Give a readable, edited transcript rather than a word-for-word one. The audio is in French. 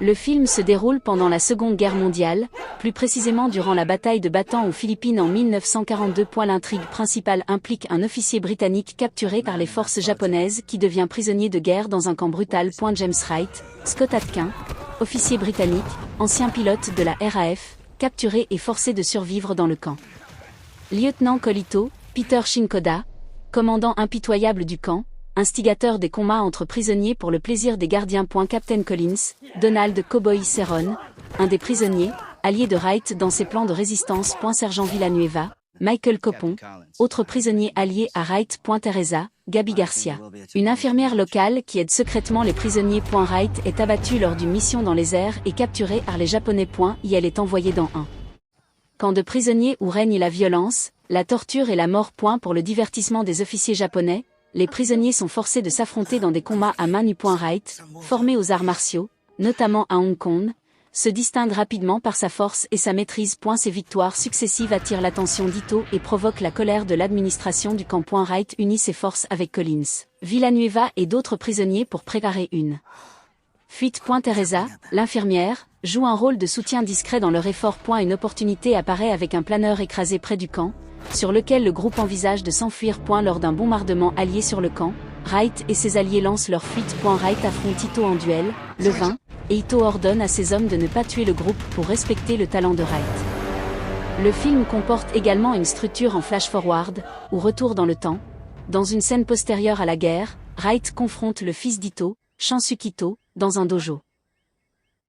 Le film se déroule pendant la Seconde Guerre mondiale, plus précisément durant la bataille de Bataan aux Philippines en 1942. L'intrigue principale implique un officier britannique capturé par les forces japonaises qui devient prisonnier de guerre dans un camp brutal. James Wright, Scott Atkin, officier britannique, ancien pilote de la RAF, capturé et forcé de survivre dans le camp. Lieutenant Colito, Peter Shinkoda, commandant impitoyable du camp, instigateur des combats entre prisonniers pour le plaisir des gardiens. Captain Collins, Donald Cowboy Cerrone, un des prisonniers, allié de Wright dans ses plans de résistance. Sergent Villanueva, Michael Copon, autre prisonnier allié à Wright. Teresa, Gabi Garcia, une infirmière locale qui aide secrètement les prisonniers. Wright est abattue lors d'une mission dans les airs et capturée par les Japonais. Et elle est envoyée dans un camp de prisonniers où règne la violence, la torture et la mort. Pour le divertissement des officiers japonais, les prisonniers sont forcés de s'affronter dans des combats à main nue. Wright, formé aux arts martiaux, notamment à Hong Kong, se distingue rapidement par sa force et sa maîtrise. Ses victoires successives attirent l'attention d'Ito et provoquent la colère de l'administration du camp. Wright unit ses forces avec Collins, Villanueva et d'autres prisonniers pour préparer une fuite. Teresa, l'infirmière, joue un rôle de soutien discret dans leur effort. Une opportunité apparaît avec un planeur écrasé près du camp, sur lequel le groupe envisage de s'enfuir. Lors d'un bombardement allié sur le camp, Wright et ses alliés lancent leur fuite. Wright affronte Ito en duel, le vainc, et Ito ordonne à ses hommes de ne pas tuer le groupe pour respecter le talent de Wright. Le film comporte également une structure en flash-forward, ou retour dans le temps. Dans une scène postérieure à la guerre, Wright confronte le fils d'Ito, Shansuke Ito, dans un dojo.